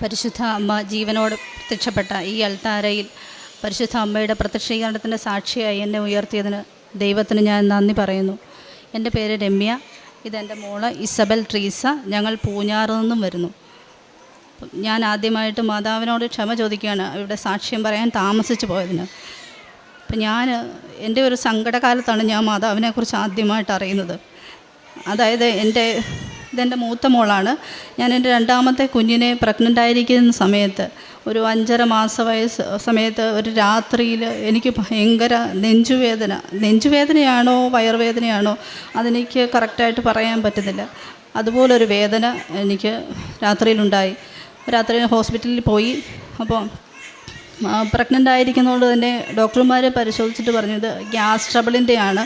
പരിശുദ്ധ അമ്മ ജീവനോട് പ്രത്യക്ഷപ്പെട്ട ഈ അൾത്താരയിൽ പരിശുദ്ധ അമ്മയുടെ പ്രത്യക്ഷീകരണത്തിൻ്റെ സാക്ഷിയായി എന്നെ ഉയർത്തിയതിന് ദൈവത്തിന് ഞാൻ നന്ദി പറയുന്നു. എൻ്റെ പേര് രമ്യ, ഇതെൻ്റെ മോള് ഇസബൽ ട്രീസ. ഞങ്ങൾ പൂഞ്ഞാറിൽ നിന്നും വരുന്നു. ഞാൻ ആദ്യമായിട്ട് മാതാവിനോട് ക്ഷമ ചോദിക്കുകയാണ് ഇവിടെ സാക്ഷ്യം പറയാൻ താമസിച്ചു പോയതിന്. അപ്പം എൻ്റെ ഒരു സങ്കടകാലത്താണ് ഞാൻ മാതാവിനെക്കുറിച്ച് ആദ്യമായിട്ട് അറിയുന്നത്. അതായത് ഇതെൻ്റെ മൂത്ത മോളാണ്. ഞാൻ എൻ്റെ രണ്ടാമത്തെ കുഞ്ഞിനെ പ്രഗ്നൻ്റായിരിക്കുന്ന സമയത്ത് ഒരു 5.5 മാസം സമയത്ത് ഒരു രാത്രിയിൽ എനിക്ക് ഭയങ്കര നെഞ്ചുവേദനയാണോ വയറുവേദനയാണോ അതെനിക്ക് കറക്റ്റായിട്ട് പറയാൻ പറ്റുന്നില്ല. അതുപോലൊരു വേദന എനിക്ക് രാത്രിയിലുണ്ടായി. രാത്രി ഹോസ്പിറ്റലിൽ പോയി. അപ്പോൾ പ്രഗ്നൻ്റ് ആയിരിക്കുന്നതുകൊണ്ട് തന്നെ ഡോക്ടർമാർ പരിശോധിച്ചിട്ട് പറഞ്ഞത് ഗ്യാസ് ട്രബിളിൻ്റെയാണ്.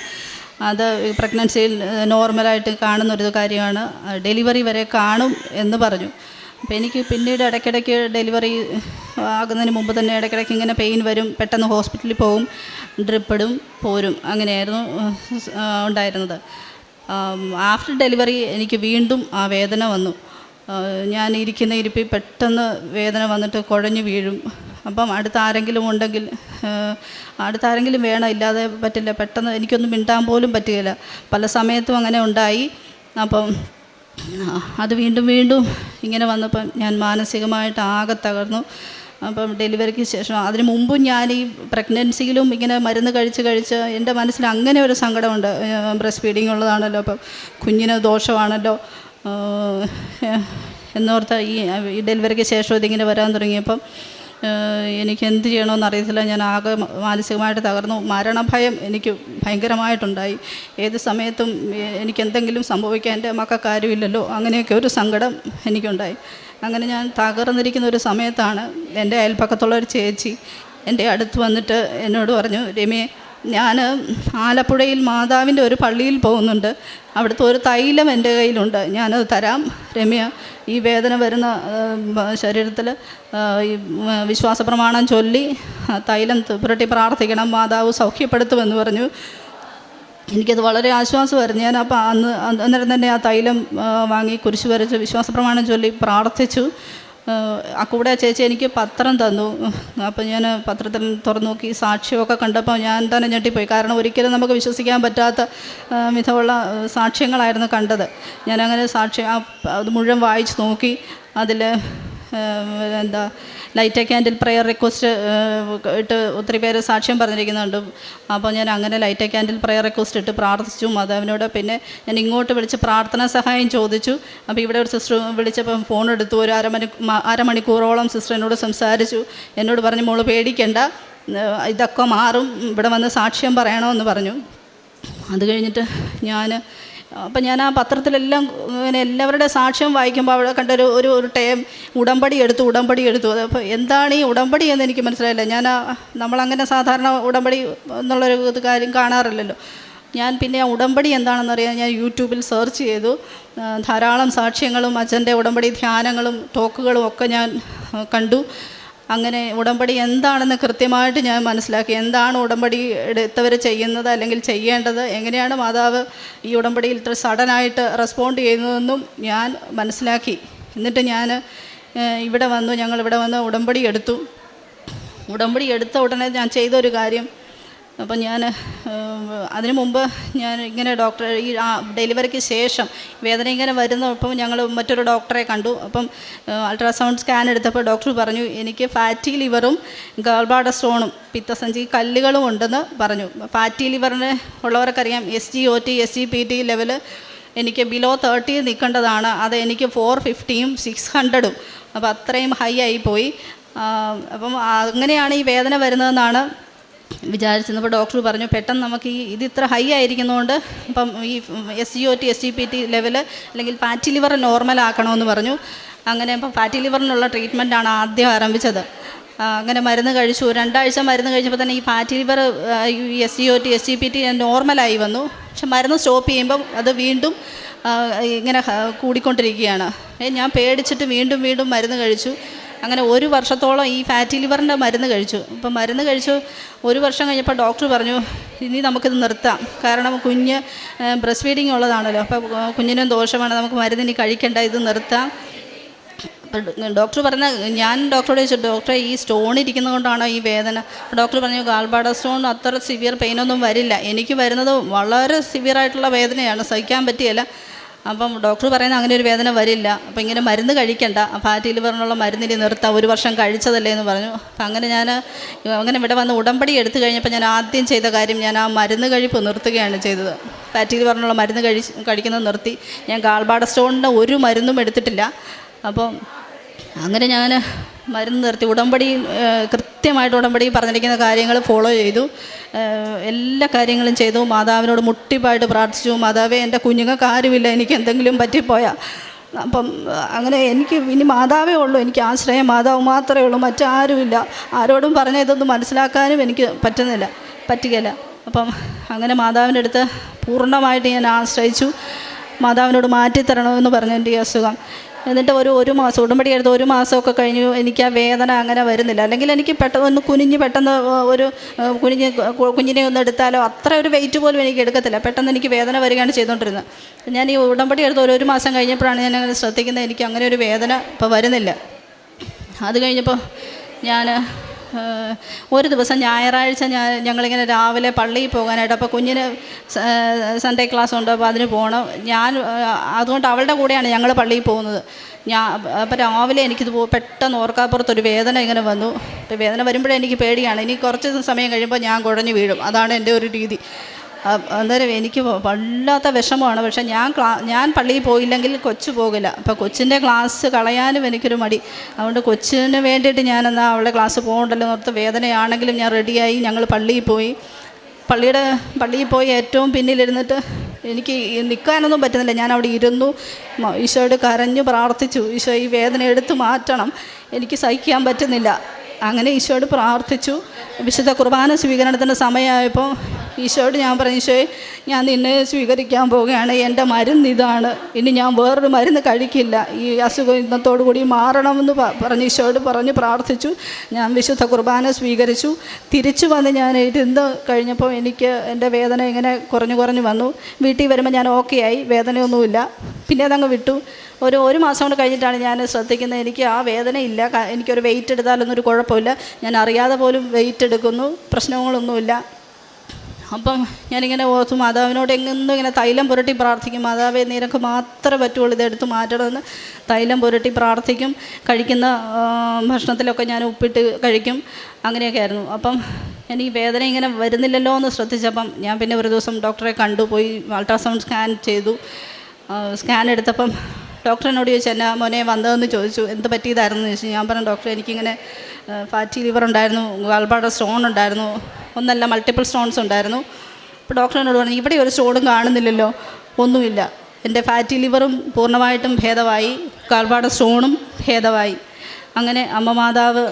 അത് പ്രഗ്നൻസിയിൽ നോർമലായിട്ട് കാണുന്നൊരു കാര്യമാണ്, ഡെലിവറി വരെ കാണും എന്ന് പറഞ്ഞു. അപ്പോൾ എനിക്ക് പിന്നീട് ഇടയ്ക്കിടയ്ക്ക് ഡെലിവറി ആകുന്നതിന് മുമ്പ് തന്നെ ഇടയ്ക്കിടയ്ക്ക് ഇങ്ങനെ പെയിൻ വരും, പെട്ടെന്ന് ഹോസ്പിറ്റലിൽ പോകും, ഡ്രിപ്പിടും പോരും, അങ്ങനെയായിരുന്നു ഉണ്ടായിരുന്നത്. ആഫ്റ്റർ ഡെലിവറി എനിക്ക് വീണ്ടും ആ വേദന വന്നു. ഞാൻ ഇരിക്കുന്ന ഇരിപ്പിൽ പെട്ടെന്ന് വേദന വന്നിട്ട് കുഴഞ്ഞു വീഴും. അപ്പം അടുത്താരെങ്കിലും ഉണ്ടെങ്കിൽ അടുത്താരെങ്കിലും വേണം, ഇല്ലാതെ പറ്റില്ല. പെട്ടെന്ന് എനിക്കൊന്നും മിണ്ടാൻ പോലും പറ്റുകയില്ല. പല സമയത്തും അങ്ങനെ ഉണ്ടായി. അപ്പം അത് വീണ്ടും ഇങ്ങനെ വന്നപ്പം ഞാൻ മാനസികമായിട്ട് ആകെ തകർന്നു. അപ്പം ഡെലിവറിക്ക് ശേഷം അതിന് മുമ്പും ഞാൻ ഈ പ്രഗ്നൻസിയിലും ഇങ്ങനെ മരുന്ന് കഴിച്ച് എൻ്റെ മനസ്സിൽ അങ്ങനെ ഒരു സങ്കടമുണ്ട്. ബ്രസ്റ്റ് ഫീഡിങ് ഉള്ളതാണല്ലോ, അപ്പം കുഞ്ഞിന് ദോഷമാണല്ലോ എന്നോർത്ത് ഈ ഡെലിവറിക്ക് ശേഷം ഇതിങ്ങനെ വരാൻ തുടങ്ങിയപ്പം എനിക്ക് എന്ത് ചെയ്യണമെന്ന് അറിയത്തില്ല. ഞാൻ ആകെ മാനസികമായിട്ട് തകർന്നു. മരണഭയം എനിക്ക് ഭയങ്കരമായിട്ടുണ്ടായി. ഏത് സമയത്തും എനിക്കെന്തെങ്കിലും സംഭവിക്കാൻ എൻ്റെ മക്കൾക്കാരുമില്ലല്ലോ, അങ്ങനെയൊക്കെ ഒരു സങ്കടം എനിക്കുണ്ടായി. അങ്ങനെ ഞാൻ തകർന്നിരിക്കുന്ന ഒരു സമയത്താണ് എൻ്റെ അയൽപ്പക്കത്തുള്ള ഒരു ചേച്ചി എൻ്റെ അടുത്ത് വന്നിട്ട് എന്നോട് പറഞ്ഞു, രമ്യേ, ഞാൻ ആലപ്പുഴയിൽ മാതാവിൻ്റെ ഒരു പള്ളിയിൽ പോകുന്നുണ്ട്, അവിടുത്തെ ഒരു തൈലം എൻ്റെ കയ്യിലുണ്ട്, ഞാനത് തരാം. രമ്യ, ഈ വേദന വരുന്ന ശരീരത്തിൽ ഈ വിശ്വാസ പ്രമാണം ചൊല്ലി തൈലം പുരട്ടി പ്രാർത്ഥിക്കണം, മാതാവ് സൗഖ്യപ്പെടുത്തുമെന്ന് പറഞ്ഞു. എനിക്കത് വളരെ ആശ്വാസമായിരുന്നു. ഞാൻ അപ്പോൾ അന്നേരം തന്നെ ആ തൈലം വാങ്ങി കുരിശ് വരച്ച് വിശ്വാസ പ്രമാണം ചൊല്ലി പ്രാർത്ഥിച്ചു. കൂടെ ചേച്ചി എനിക്ക് പത്രം തന്നു. അപ്പോൾ ഞാൻ പത്രത്തിൽ തുറന്നു നോക്കി സാക്ഷ്യമൊക്കെ കണ്ടപ്പോൾ ഞാൻ തന്നെ ഞെട്ടിപ്പോയി. കാരണം ഒരിക്കലും നമുക്ക് വിശ്വസിക്കാൻ പറ്റാത്ത വിധമുള്ള സാക്ഷ്യങ്ങളായിരുന്നു കണ്ടത്. ഞാനങ്ങനെ അത് മുഴുവൻ വായിച്ച് നോക്കി. അതിൽ ലൈറ്റ് ക്യാൻഡിൽ പ്രെയർ റിക്വസ്റ്റ് ഇട്ട് ഒത്തിരി പേര് സാക്ഷ്യം പറഞ്ഞിരിക്കുന്നുണ്ട്. അപ്പോൾ ഞാൻ അങ്ങനെ ലൈറ്റ് ക്യാൻഡിൽ പ്രെയർ റിക്വസ്റ്റ് ഇട്ട് പ്രാർത്ഥിച്ചു മാതാവിനോട്. പിന്നെ ഞാൻ ഇങ്ങോട്ട് വിളിച്ച് പ്രാർത്ഥനാ സഹായം ചോദിച്ചു. അപ്പോൾ ഇവിടെ ഒരു സിസ്റ്റർ വിളിച്ചപ്പം ഫോൺ എടുത്തു. ഒരു അരമണിക്കൂറോളം സിസ്റ്റർ എന്നോട് സംസാരിച്ചു. എന്നോട് പറഞ്ഞു, മോള് പേടിക്കണ്ട, ഇതൊക്കെ മാറും, ഇവിടെ വന്ന് സാക്ഷ്യം പറയണമെന്ന് പറഞ്ഞു. അത് കഴിഞ്ഞിട്ട് ഞാൻ ആ പത്രത്തിലെല്ലാം ഇങ്ങനെ എല്ലാവരുടെ സാക്ഷ്യം വായിക്കുമ്പോൾ അവിടെ കണ്ടൊരു ഒരു ടേം ഉടമ്പടി എടുത്തു. അപ്പോൾ എന്താണ് ഈ ഉടമ്പടി എന്ന് എനിക്ക് മനസ്സിലായില്ല. നമ്മളങ്ങനെ സാധാരണ ഉടമ്പടി എന്നുള്ളൊരു കാര്യം കാണാറില്ലല്ലോ. ഞാൻ പിന്നെ ആ ഉടമ്പടി എന്താണെന്നറിയാൻ ഞാൻ യൂട്യൂബിൽ സെർച്ച് ചെയ്തു. ധാരാളം സാക്ഷ്യങ്ങളും അച്ഛൻ്റെ ഉടമ്പടി ധ്യാനങ്ങളും ടോക്കുകളും ഒക്കെ ഞാൻ കണ്ടു. അങ്ങനെ ഉടമ്പടി എന്താണെന്ന് കൃത്യമായിട്ട് ഞാൻ മനസ്സിലാക്കി. എന്താണ് ഉടമ്പടി എടുത്തവർ ചെയ്യുന്നത് അല്ലെങ്കിൽ ചെയ്യേണ്ടത്, എങ്ങനെയാണ് മാതാവ് ഈ ഉടമ്പടിയിൽ ഇത്ര സഡനായിട്ട് റെസ്പോണ്ട് ചെയ്യുന്നതെന്നും ഞാൻ മനസ്സിലാക്കി. എന്നിട്ട് ഞങ്ങളിവിടെ വന്ന് ഉടമ്പടി എടുത്ത ഉടനെ ഞാൻ ചെയ്തൊരു കാര്യം, അപ്പം അതിനു മുമ്പ് ഞാൻ ഇങ്ങനെ ഈ ഡെലിവറിക്ക് ശേഷം വേദന ഇങ്ങനെ വരുന്നപ്പം ഞങ്ങൾ മറ്റൊരു ഡോക്ടറെ കണ്ടു. അപ്പം അൾട്രാസൗണ്ട് സ്കാൻ എടുത്തപ്പോൾ ഡോക്ടർ പറഞ്ഞു, എനിക്ക് ഫാറ്റി ലിവറും ഗാൾബ്ലാഡർ സ്റ്റോണും പിത്തസഞ്ചി കല്ലുകളും ഉണ്ടെന്ന് പറഞ്ഞു. ഫാറ്റി ലിവറിന് ഉള്ളവർക്കറിയാം SGOT SGPT ലെവൽ എനിക്ക് ബിലോ 30 നിൽക്കേണ്ടതാണ്. അത് എനിക്ക് 450ഉം 600ഉം, അപ്പോൾ അത്രയും ഹൈ ആയിപ്പോയി. അപ്പം അങ്ങനെയാണ് ഈ വേദന വരുന്നതെന്നാണ് വിചാരിച്ചിരുന്നപ്പോൾ ഡോക്ടർ പറഞ്ഞു, പെട്ടെന്ന് നമുക്ക് ഇത് ഇത്ര ഹൈ ആയിരിക്കുന്നതുകൊണ്ട് ഇപ്പം ഈ SGOT SGPT ലെവൽ അല്ലെങ്കിൽ ഫാറ്റി ലിവർ നോർമൽ ആക്കണമെന്ന് പറഞ്ഞു. അങ്ങനെ ഇപ്പം ഫാറ്റി ലിവറിനുള്ള ട്രീറ്റ്മെൻറ്റാണ് ആദ്യം ആരംഭിച്ചത്. അങ്ങനെ മരുന്ന് കഴിച്ചു. 2 ആഴ്ച മരുന്ന് കഴിച്ചപ്പോൾ തന്നെ ഈ ഫാറ്റി ലിവർ SGOT SGPT നോർമലായി വന്നു. പക്ഷെ മരുന്ന് സ്റ്റോപ്പ് ചെയ്യുമ്പം അത് വീണ്ടും ഇങ്ങനെ കൂടിക്കൊണ്ടിരിക്കുകയാണ്. ഞാൻ പേടിച്ചിട്ട് വീണ്ടും മരുന്ന് കഴിച്ചു. അങ്ങനെ 1 വർഷത്തോളം ഈ ഫാറ്റി ലിവറിൻ്റെ മരുന്ന് കഴിച്ചു. അപ്പം മരുന്ന് കഴിച്ചു 1 വർഷം കഴിഞ്ഞപ്പോൾ ഡോക്ടർ പറഞ്ഞു, ഇനി നമുക്കിത് നിർത്താം, കാരണം കുഞ്ഞ് ബ്രസ്റ്റ് ഫീഡിങ് ഉള്ളതാണല്ലോ, അപ്പോൾ കുഞ്ഞിനും ദോഷമാണ്, നമുക്ക് മരുന്ന് ഇനി കഴിക്കേണ്ട, ഇത് നിർത്താം. അപ്പം ഡോക്ടർ പറഞ്ഞ, ഞാൻ ഡോക്ടറോട് ചോദിച്ചു, ഡോക്ടറെ ഈ സ്റ്റോൺ ഇരിക്കുന്നത് കൊണ്ടാണോ ഈ വേദന? ഡോക്ടർ പറഞ്ഞു ഗാൾബാഡ സ്റ്റോൺ അത്ര സിവിയർ പെയിനൊന്നും വരില്ല, എനിക്ക് വരുന്നത് വളരെ സിവിയറായിട്ടുള്ള വേദനയാണ്, സഹിക്കാൻ പറ്റിയല്ല. അപ്പം ഡോക്ടർ പറയുന്നത് അങ്ങനെ ഒരു വേദന വരില്ല, അപ്പം ഇങ്ങനെ മരുന്ന് കഴിക്കണ്ട, ഫാറ്റി ലിവറിനുള്ള മരുന്നിന് നിർത്താം, 1 വർഷം കഴിച്ചതല്ലേ എന്ന് പറഞ്ഞു. അപ്പം അങ്ങനെ അങ്ങനെ ഇവിടെ വന്ന് ഉടമ്പടി എടുത്തു കഴിഞ്ഞപ്പോൾ ഞാൻ ആദ്യം ചെയ്ത കാര്യം, ഞാൻ ആ മരുന്ന് കഴിപ്പ് നിർത്തുകയാണ് ചെയ്തത്. ഫാറ്റി ലിവറിനുള്ള മരുന്ന് കഴിക്കുന്നത് നിർത്തി. ഞാൻ ഗാൾബാഡ സ്റ്റോണിൻ്റെ ഒരു മരുന്നും എടുത്തിട്ടില്ല. അപ്പം അങ്ങനെ ഞാൻ മരുന്ന് നിർത്തി. ഉടമ്പടി കൃത്യമായിട്ട് ഉടമ്പടി പറഞ്ഞിരിക്കുന്ന കാര്യങ്ങൾ ഫോളോ ചെയ്തു, എല്ലാ കാര്യങ്ങളും ചെയ്തു. മാതാവിനോട് മുട്ടിപ്പായിട്ട് പ്രാർത്ഥിച്ചു, മാതാവേ എൻ്റെ കുഞ്ഞുങ്ങൾക്ക് ആരുമില്ല, എനിക്ക് എന്തെങ്കിലും പറ്റിപ്പോയാൽ. അപ്പം അങ്ങനെ എനിക്ക് ഇനി മാതാവേ ഉള്ളൂ, എനിക്ക് ആശ്രയം മാതാവ് മാത്രമേ ഉള്ളൂ, മറ്റാരുമില്ല. ആരോടും പറഞ്ഞ ഇതൊന്നും മനസ്സിലാക്കാനും എനിക്ക് പറ്റുകയില്ല. അപ്പം അങ്ങനെ മാതാവിൻ്റെ അടുത്ത് പൂർണ്ണമായിട്ട് ഞാൻ ആശ്രയിച്ചു. മാതാവിനോട് മാറ്റിത്തരണമെന്ന് പറഞ്ഞു എൻ്റെ ഈ അസുഖം. എന്നിട്ട് ഒരു മാസം ഉടമ്പടി എടുത്ത് 1 മാസമൊക്കെ കഴിഞ്ഞു. എനിക്ക് ആ വേദന അങ്ങനെ വരുന്നില്ല. അല്ലെങ്കിൽ എനിക്ക് പെട്ടെന്ന് പെട്ടെന്ന് കുഞ്ഞിനെ ഒന്ന് എടുത്താലോ അത്ര ഒരു വെയിറ്റ് പോലും എനിക്ക് എടുക്കത്തില്ല. പെട്ടെന്ന് എനിക്ക് വേദന വരികയാണ് ചെയ്തുകൊണ്ടിരുന്നത്. ഞാൻ ഈ ഉടമ്പടി എടുത്ത് 1 മാസം കഴിഞ്ഞപ്പോഴാണ് ഞാൻ അങ്ങനെ ശ്രദ്ധിക്കുന്നത്, എനിക്ക് അങ്ങനെ ഒരു വേദന ഇപ്പോൾ വരുന്നില്ല. അത് കഴിഞ്ഞപ്പോൾ ഞാൻ ഒരു ദിവസം ഞായറാഴ്ച ഞങ്ങളിങ്ങനെ രാവിലെ പള്ളിയിൽ പോകാനായിട്ട്, അപ്പോൾ കുഞ്ഞിന് സൺഡേ ക്ലാസ് ഉണ്ട്, അപ്പോൾ അതിന് പോകണം. അതുകൊണ്ട് അവളുടെ കൂടെയാണ് ഞങ്ങൾ പള്ളിയിൽ പോകുന്നത്. അപ്പോൾ രാവിലെ എനിക്കിത് പെട്ടെന്ന് ഓർക്കാപ്പുറത്തൊരു വേദന ഇങ്ങനെ വന്നു. അപ്പോൾ വേദന വരുമ്പോഴേ എനിക്ക് പേടിയാണ്, ഇനി കുറച്ച് സമയം കഴിയുമ്പോൾ ഞാൻ കുഴഞ്ഞു വീഴും, അതാണ് എൻ്റെ ഒരു രീതി. അന്നേരം എനിക്ക് വല്ലാത്ത വിഷമമാണ്. പക്ഷേ ഞാൻ പള്ളിയിൽ പോയില്ലെങ്കിൽ കൊച്ചു പോകില്ല. അപ്പോൾ കൊച്ചിൻ്റെ ക്ലാസ് കളയാനും എനിക്കൊരു മടി. അതുകൊണ്ട് കൊച്ചിന് വേണ്ടിയിട്ട് ഞാനെന്നാൽ അവളുടെ ക്ലാസ് പോകണ്ടല്ലോ ഓർത്ത് വേദനയാണെങ്കിലും ഞാൻ റെഡിയായി. ഞങ്ങൾ പള്ളിയിൽ പോയി ഏറ്റവും പിന്നിലിരുന്നിട്ട് എനിക്ക് നിൽക്കാനൊന്നും പറ്റുന്നില്ല. ഞാൻ അവിടെ ഇരുന്നു, ഈശോയോട് കരഞ്ഞു പ്രാർത്ഥിച്ചു, ഈശോ ഈ വേദന എടുത്ത് മാറ്റണം, എനിക്ക് സഹിക്കാൻ പറ്റുന്നില്ല. അങ്ങനെ ഈശോയോട് പ്രാർത്ഥിച്ചു. വിശുദ്ധ കുർബാന സ്വീകരണത്തിൻ്റെ സമയമായപ്പോൾ ഈശോയോട് ഞാൻ പറഞ്ഞു, ഈശോയെ ഞാൻ നിന്നെ സ്വീകരിക്കാൻ പോവുകയാണ്, എൻ്റെ മരുന്ന് ഇതാണ്, ഇനി ഞാൻ വേറൊരു മരുന്ന് കഴിക്കില്ല, ഈ അസുഖം ഇന്നത്തോടു കൂടി മാറണമെന്ന് പറഞ്ഞ് ഈശോയോട് പറഞ്ഞ് പ്രാർത്ഥിച്ചു. ഞാൻ വിശുദ്ധ കുർബാന സ്വീകരിച്ചു. തിരിച്ചു വന്ന് ഞാൻ ഇരുന്ന് കഴിഞ്ഞപ്പോൾ എനിക്ക് എൻ്റെ വേദന ഇങ്ങനെ കുറഞ്ഞു വന്നു. വീട്ടിൽ വരുമ്പോൾ ഞാൻ ഓക്കെ ആയി, വേദനയൊന്നുമില്ല. പിന്നെ അതങ്ങ് വിട്ടു. ഒരു മാസം കൊണ്ട് കഴിഞ്ഞിട്ടാണ് ഞാൻ ശ്രദ്ധിക്കുന്നത് എനിക്ക് ആ വേദനയില്ല. എനിക്കൊരു വെയിറ്റ് എടുത്താലൊന്നും ഒരു കുഴപ്പമില്ല, ഞാൻ അറിയാതെ പോലും വെയിറ്റ് എടുക്കുന്നു, പ്രശ്നങ്ങളൊന്നുമില്ല. അപ്പം ഞാനിങ്ങനെ ഓർത്തു, മാതാവിനോട് എങ്ങും ഇങ്ങനെ തൈലം പുരട്ടി പ്രാർത്ഥിക്കും, മാതാവേ നിനക്ക് മാത്രമേ പറ്റുള്ളൂ ഇതെടുത്ത് മാറ്റണമെന്ന് തൈലം പുരട്ടി പ്രാർത്ഥിക്കും. കഴിക്കുന്ന ഭക്ഷണത്തിലൊക്കെ ഞാൻ ഉപ്പിട്ട് കഴിക്കും, അങ്ങനെയൊക്കെ ആയിരുന്നു. അപ്പം ഞാൻ ഈ വേദന ഇങ്ങനെ വരുന്നില്ലല്ലോ എന്ന് ശ്രദ്ധിച്ചപ്പം ഞാൻ പിന്നെ ഒരു ദിവസം ഡോക്ടറെ കണ്ടുപോയി, അൾട്രാസൗണ്ട് സ്കാൻ ചെയ്തു. സ്കാൻ എടുത്തപ്പം ഡോക്ടർ എന്നോട് ചോദിച്ചു, എന്നാ മോനെ വന്നതെന്ന് ചോദിച്ചു, എന്ത് പറ്റിയതായിരുന്നു എന്ന് ചോദിച്ചു. ഞാൻ പറഞ്ഞു, ഡോക്ടർ എനിക്കിങ്ങനെ ഫാറ്റി ലിവർ ഉണ്ടായിരുന്നു, ഗാൾബാഡ സ്റ്റോൺ ഉണ്ടായിരുന്നു, ഒന്നല്ല മൾട്ടിപ്പിൾ സ്റ്റോൺസ് ഉണ്ടായിരുന്നു. അപ്പോൾ ഡോക്ടർ എന്നോട് പറഞ്ഞു, ഇവിടെ ഒരു സ്റ്റോണും കാണുന്നില്ലല്ലോ. ഒന്നുമില്ല, എൻ്റെ ഫാറ്റി ലിവറും പൂർണ്ണമായിട്ടും ഭേദമായി, ഗാൾബാഡ സ്റ്റോണും ഭേദമായി. അങ്ങനെ അമ്മ മാതാവ്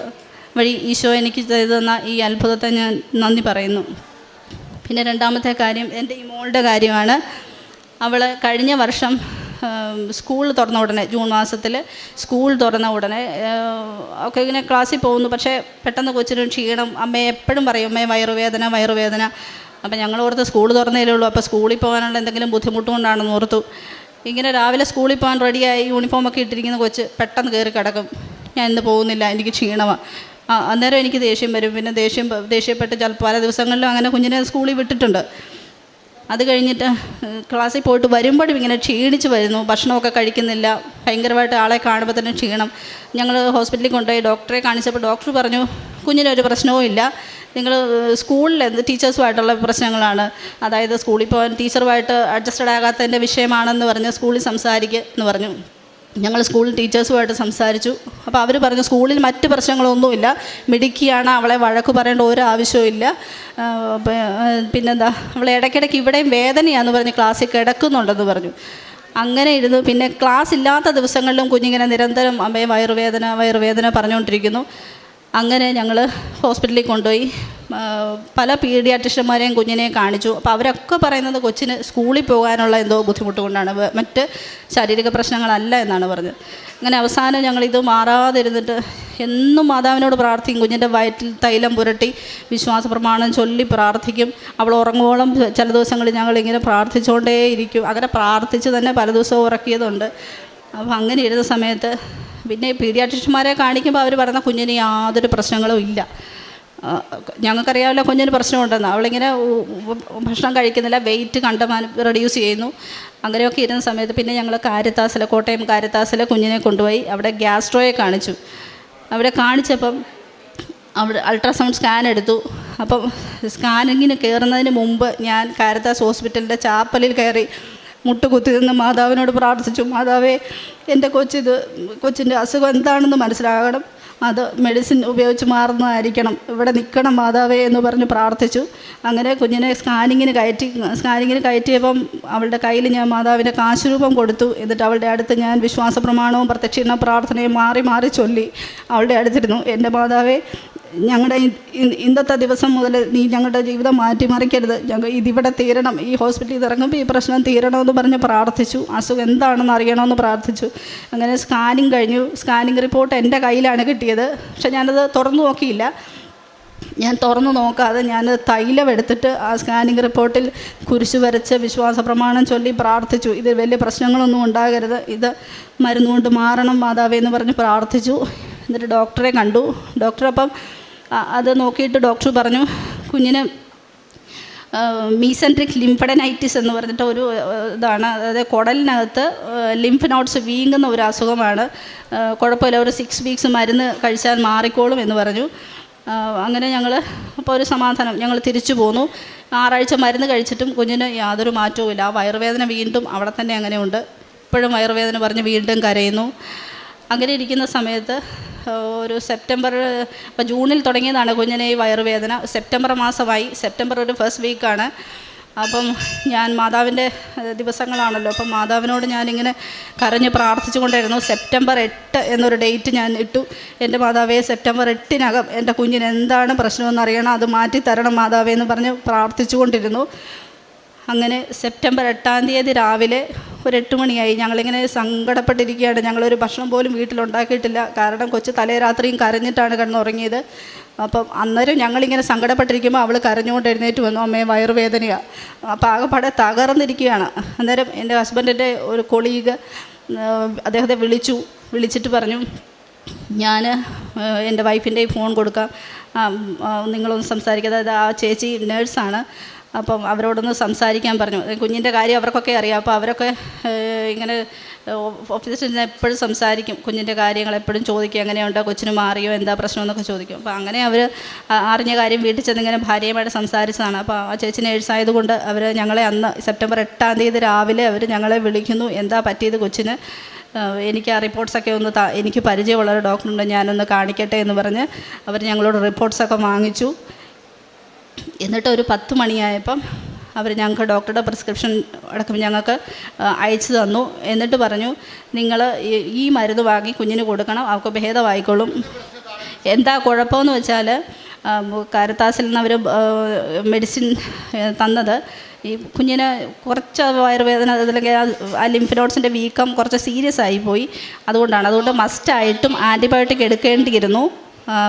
വഴി ഈശോ എനിക്ക് ചെയ്തു തന്ന ഈ അത്ഭുതത്തെ ഞാൻ നന്ദി പറയുന്നു. പിന്നെ രണ്ടാമത്തെ കാര്യം എൻ്റെ ഈ മോളുടെ കാര്യമാണ്. അവൾ കഴിഞ്ഞ വർഷം സ്കൂൾ തുറന്ന ഉടനെ, ജൂൺ മാസത്തിൽ സ്കൂൾ തുറന്ന ഉടനെ ഒക്കെ ഇങ്ങനെ ക്ലാസ്സിൽ പോകുന്നു. പക്ഷേ പെട്ടെന്ന് കൊച്ചിന് ക്ഷീണം, അമ്മയെ എപ്പോഴും പറയും, അമ്മയെ വയറുവേദന. അപ്പം ഞങ്ങൾ ഓർത്ത് സ്കൂൾ തുറന്നേ ഉള്ളൂ, അപ്പോൾ സ്കൂളിൽ പോകാനുള്ള എന്തെങ്കിലും ബുദ്ധിമുട്ടുകൊണ്ടാണെന്ന് ഓർത്തു. ഇങ്ങനെ രാവിലെ സ്കൂളിൽ പോകാൻ റെഡിയായി യൂണിഫോമൊക്കെ ഇട്ടിരിക്കുന്ന കൊച്ച് പെട്ടെന്ന് കയറി കിടക്കും, ഞാൻ ഇന്ന് പോകുന്നില്ല, എനിക്ക് ക്ഷീണമാണ്. അന്നേരം എനിക്ക് ദേഷ്യം വരും. പിന്നെ ദേഷ്യപ്പെട്ട് പല ദിവസങ്ങളിലും അങ്ങനെ കുഞ്ഞിനെ സ്കൂളിൽ വിട്ടിട്ടുണ്ട്. അത് കഴിഞ്ഞിട്ട് ക്ലാസ്സിൽ പോയിട്ട് വരുമ്പോഴും ഇങ്ങനെ ക്ഷീണിച്ച് വരുന്നു, ഭക്ഷണമൊക്കെ കഴിക്കുന്നില്ല, ഭയങ്കരമായിട്ട് ആളെ കാണുമ്പോൾ തന്നെ ക്ഷീണം. ഞങ്ങൾ ഹോസ്പിറ്റലിൽ കൊണ്ടുപോയി ഡോക്ടറെ കാണിച്ചപ്പോൾ ഡോക്ടർ പറഞ്ഞു, കുഞ്ഞിനൊരു പ്രശ്നവും ഇല്ല, നിങ്ങൾ സ്കൂളിൽ ടീച്ചേഴ്സുമായിട്ടുള്ള പ്രശ്നങ്ങളാണ്, അതായത് സ്കൂളിൽ പോകാൻ ടീച്ചറുമായിട്ട് അഡ്ജസ്റ്റഡ് ആകാത്തതിൻ്റെ വിഷയമാണെന്ന് പറഞ്ഞ് സ്കൂളിൽ സംസാരിക്കുക എന്ന് പറഞ്ഞു. ഞങ്ങൾ സ്കൂളിൽ ടീച്ചേഴ്സുമായിട്ട് സംസാരിച്ചു. അപ്പോൾ അവർ പറഞ്ഞു, സ്കൂളിൽ മറ്റ് പ്രശ്നങ്ങളൊന്നുമില്ല, മിടുക്കിയാണ്, അവളെ വഴക്ക് പറയേണ്ട ഒരു ആവശ്യവും ഇല്ല. പിന്നെന്താ, അവളെ ഇടയ്ക്കിടയ്ക്ക് ഇവിടെയും വേദനയാണെന്ന് പറഞ്ഞ് ക്ലാസ്സിൽ കിടക്കുന്നുണ്ടെന്ന് പറഞ്ഞു. അങ്ങനെ ഇരുന്നു. പിന്നെ ക്ലാസ് ഇല്ലാത്ത ദിവസങ്ങളിലും കുഞ്ഞിങ്ങനെ നിരന്തരം അമ്മയെ വയറുവേദന പറഞ്ഞുകൊണ്ടിരിക്കുന്നു. അങ്ങനെ ഞങ്ങൾ ഹോസ്പിറ്റലിൽ കൊണ്ടുപോയി പല പീഡിയാട്രിഷ്യന്മാരെയും കുഞ്ഞിനെ കാണിച്ചു. അപ്പോൾ അവരൊക്കെ പറയുന്നത് കൊച്ചിന് സ്കൂളിൽ പോകാനുള്ള എന്തോ ബുദ്ധിമുട്ട് കൊണ്ടാണ്, മറ്റ് ശാരീരിക പ്രശ്നങ്ങളല്ല എന്നാണ് പറഞ്ഞത്. അങ്ങനെ അവസാനം ഞങ്ങളിത് മാറാതിരുന്നിട്ട് എന്നും മാതാവിനോട് പ്രാർത്ഥിക്കും, കുഞ്ഞിൻ്റെ വയറ്റിൽ തൈലം പുരട്ടി വിശ്വാസ പ്രമാണം ചൊല്ലി പ്രാർത്ഥിക്കും. അവൾ ഉറങ്ങുവോളം ചില ദിവസങ്ങളിൽ ഞങ്ങളിങ്ങനെ പ്രാർത്ഥിച്ചുകൊണ്ടേയിരിക്കും. അങ്ങനെ പ്രാർത്ഥിച്ച് തന്നെ പല ദിവസവും ഉറക്കിയതുണ്ട്. അപ്പോൾ അങ്ങനെ ഇരുന്ന സമയത്ത് പിന്നെ പീഡിയാട്രിഷ്യന്മാരെ കാണിക്കുമ്പോൾ അവർ പറയുന്ന കുഞ്ഞിന് യാതൊരു പ്രശ്നങ്ങളും ഇല്ല. ഞങ്ങൾക്കറിയാമല്ലോ കുഞ്ഞിന് പ്രശ്നമുണ്ടെന്ന്. അവളിങ്ങനെ ഭക്ഷണം കഴിക്കുന്നില്ല, വെയിറ്റ് കണ്ടമാനം റെഡ്യൂസ് ചെയ്യുന്നു. അങ്ങനെയൊക്കെ ഇരുന്ന സമയത്ത് പിന്നെ ഞങ്ങൾ കോട്ടയം കാരിത്താസിൽ കുഞ്ഞിനെ കൊണ്ടുപോയി അവിടെ ഗ്യാസ്ട്രോയെ കാണിച്ചു. അവിടെ കാണിച്ചപ്പം അവിടെ അൾട്രാസൗണ്ട് സ്കാൻ എടുത്തു. അപ്പം സ്കാനിങ്ങിന് കയറുന്നതിന് മുമ്പ് ഞാൻ കാരിത്താസ് ഹോസ്പിറ്റലിൻ്റെ ചാപ്പലിൽ കയറി മുട്ടുകുത്തി നിന്ന് മാതാവിനോട് പ്രാർത്ഥിച്ചു, മാതാവേ എൻ്റെ കൊച്ചിൻ്റെ അസുഖം എന്താണെന്ന് മനസ്സിലാകണം, അത് മെഡിസിൻ ഉപയോഗിച്ച് മാറുന്നതായിരിക്കണം, ഇവിടെ നിൽക്കണം മാതാവേ എന്ന് പറഞ്ഞ് പ്രാർത്ഥിച്ചു. അങ്ങനെ കുഞ്ഞിനെ സ്കാനിങ്ങിന് കയറ്റിയപ്പം അവളുടെ കയ്യിൽ ഞാൻ മാതാവിൻ്റെ കാശുരൂപം കൊടുത്തു. എന്നിട്ട് അവളുടെ അടുത്ത് ഞാൻ വിശ്വാസ പ്രമാണവും പ്രത്യക്ഷീകരണ പ്രാർത്ഥനയും മാറി മാറി ചൊല്ലി അവളുടെ അടുത്തിരുന്നു. എൻ്റെ മാതാവേ, ഞങ്ങളുടെ ഇന്നത്തെ ദിവസം മുതൽ നീ ഞങ്ങളുടെ ജീവിതം മാറ്റിമറിക്കരുത്, ഇതിവിടെ തീരണം, ഈ ഹോസ്പിറ്റലിൽ നിന്ന് ഇറങ്ങുമ്പോൾ ഈ പ്രശ്നം തീരണമെന്ന് പറഞ്ഞ് പ്രാർത്ഥിച്ചു. അസുഖം എന്താണെന്ന് അറിയണമെന്ന് പ്രാർത്ഥിച്ചു. അങ്ങനെ സ്കാനിങ് കഴിഞ്ഞു. സ്കാനിങ് റിപ്പോർട്ട് എൻ്റെ കയ്യിലാണ് കിട്ടിയത്. പക്ഷെ ഞാനത് തുറന്നു നോക്കിയില്ല. ഞാൻ തുറന്നു നോക്കാതെ ഞാൻ തൈലം എടുത്തിട്ട് ആ സ്കാനിങ് റിപ്പോർട്ടിൽ കുരിശ് വരച്ച് വിശ്വാസ പ്രമാണം ചൊല്ലി പ്രാർത്ഥിച്ചു, ഇത് വലിയ പ്രശ്നങ്ങളൊന്നും ഉണ്ടാകരുത്, ഇത് മരുന്നുകൊണ്ട് മാറണം മാതാവേ എന്ന് പറഞ്ഞ് പ്രാർത്ഥിച്ചു. എന്നിട്ട് ഡോക്ടറെ കണ്ടു. ഡോക്ടർ അപ്പം അത് നോക്കിയിട്ട് ഡോക്ടർ പറഞ്ഞു, കുഞ്ഞിന് മീസെൻട്രിക് ലിംഫഡനൈറ്റിസ് എന്ന് പറഞ്ഞിട്ട് ഒരു ഇതാണ്, അതായത് കുടലിനകത്ത് ലിംഫ് നോട്ട്സ് വീങ്ങുന്ന ഒരു അസുഖമാണ്, കുഴപ്പമില്ല, ഒരു 6 വീക്സ് മരുന്ന് കഴിച്ചാൽ മാറിക്കോളും എന്ന് പറഞ്ഞു. അങ്ങനെ ഞങ്ങൾ അപ്പോൾ ഒരു സമാധാനം, ഞങ്ങൾ തിരിച്ചു പോന്നു. 6 ആഴ്ച മരുന്ന് കഴിച്ചിട്ടും കുഞ്ഞിന് യാതൊരു മാറ്റവുമില്ല. ആ വയറുവേദന വീണ്ടും അവിടെ തന്നെ അങ്ങനെ ഉണ്ട്. ഇപ്പോഴും വയറുവേദന പറഞ്ഞ് വീണ്ടും കരയുന്നു. അങ്ങനെ ഇരിക്കുന്ന സമയത്ത് ഒരു ഇപ്പോൾ ജൂണിൽ തുടങ്ങിയതാണ് കുഞ്ഞിനെ ഈ വയറുവേദന. സെപ്റ്റംബർ മാസമായി. സെപ്റ്റംബർ ഒരു ഫസ്റ്റ് വീക്കാണ്. അപ്പം ഞാൻ മാതാവിൻ്റെ ദിവസങ്ങളാണല്ലോ, അപ്പം മാതാവിനോട് ഞാനിങ്ങനെ കരഞ്ഞ് പ്രാർത്ഥിച്ചു കൊണ്ടിരുന്നു. സെപ്റ്റംബർ 8 എന്നൊരു ഡേറ്റ് ഞാൻ ഇട്ടു. എൻ്റെ മാതാവേ, സെപ്റ്റംബർ 8-നകം എൻ്റെ കുഞ്ഞിന് എന്താണ് പ്രശ്നമെന്ന് അറിയണം, അത് മാറ്റിത്തരണം മാതാവേ എന്ന് പറഞ്ഞ് പ്രാർത്ഥിച്ചു കൊണ്ടിരുന്നു. അങ്ങനെ സെപ്റ്റംബർ 8-ാം തീയതി രാവിലെ ഒരു 8 മണിയായി. ഞങ്ങളിങ്ങനെ സങ്കടപ്പെട്ടിരിക്കുകയാണ്. ഞങ്ങളൊരു ഭക്ഷണം പോലും വീട്ടിലുണ്ടാക്കിയിട്ടില്ല. കാരണം കൊച്ചു തലേ രാത്രിയും കരഞ്ഞിട്ടാണ് കിടന്നുറങ്ങിയത്. അപ്പം അന്നേരം ഞങ്ങളിങ്ങനെ സങ്കടപ്പെട്ടിരിക്കുമ്പോൾ അവൾ കരഞ്ഞുകൊണ്ട് എഴുന്നേറ്റ് വന്നു, അമ്മേ വയറുവേദനയാണ്. അപ്പോൾ ആകെപ്പാടെ തകർന്നിരിക്കുകയാണ്. അന്നേരം എൻ്റെ ഹസ്ബൻഡിൻ്റെ ഒരു കൊളീഗ് അദ്ദേഹത്തെ വിളിച്ചിട്ട് പറഞ്ഞു, ഞാൻ എൻ്റെ വൈഫിൻ്റെ ഫോൺ കൊടുക്കാം, നിങ്ങളൊന്ന് സംസാരിക്കുക. അതായത് ആ ചേച്ചി നേഴ്സാണ്, അപ്പം അവരോടൊന്ന് സംസാരിക്കാൻ പറഞ്ഞു. കുഞ്ഞിൻ്റെ കാര്യം അവർക്കൊക്കെ അറിയാം. അപ്പോൾ അവരൊക്കെ ഇങ്ങനെ ഓഫീസിൽ നിന്ന് എപ്പോഴും സംസാരിക്കും, കുഞ്ഞിൻ്റെ കാര്യങ്ങൾ എപ്പോഴും ചോദിക്കും, എങ്ങനെയുണ്ടോ, കൊച്ചിന് മാറിയോ, എന്താ പ്രശ്നം എന്നൊക്കെ ചോദിക്കും. അപ്പോൾ അങ്ങനെ അവർ അറിഞ്ഞ കാര്യം വീട്ടിൽ ചെന്ന് ഇങ്ങനെ ഭാര്യയുമായിട്ട് സംസാരിച്ചതാണ്. അപ്പോൾ ആ ചേച്ചി നേഴ്സായതുകൊണ്ട് അവർ ഞങ്ങളെ അന്ന് സെപ്റ്റംബർ 8-ാം തീയതി രാവിലെ അവർ ഞങ്ങളെ വിളിക്കുന്നു, എന്താ പറ്റിയത് കൊച്ചിന്, എനിക്ക് ആ റിപ്പോർട്ട്സൊക്കെ ഒന്ന് എനിക്ക് പരിചയമുള്ളൊരു ഡോക്ടറുണ്ട്, ഞാനൊന്ന് കാണിക്കട്ടെ എന്ന് പറഞ്ഞ് അവർ ഞങ്ങളോട് റിപ്പോർട്ട്സൊക്കെ വാങ്ങിച്ചു. എന്നിട്ട് ഒരു 10 മണിയായപ്പം അവർ ഞങ്ങൾക്ക് ഡോക്ടറുടെ പ്രിസ്ക്രിപ്ഷൻ അടക്കം ഞങ്ങൾക്ക് അയച്ചു തന്നു. എന്നിട്ട് പറഞ്ഞു, നിങ്ങൾ ഈ മരുന്ന് വാങ്ങി കുഞ്ഞിന് കൊടുക്കണം, അവർക്ക് ഭേദമായിക്കോളും. എന്താ കുഴപ്പമെന്ന് വെച്ചാൽ കാരിത്താസിൽ നിന്ന് അവർ മെഡിസിൻ തന്നത് ഈ കുഞ്ഞിന് കുറച്ച് വയറുവേദന, അതിലേക്ക് ആ ലിംഫ് നോട്ട്സിൻ്റെ വീക്കം കുറച്ച് സീരിയസ് ആയിപ്പോയി. അതുകൊണ്ട് മസ്റ്റായിട്ടും ആൻറ്റിബയോട്ടിക് എടുക്കേണ്ടിയിരുന്നു.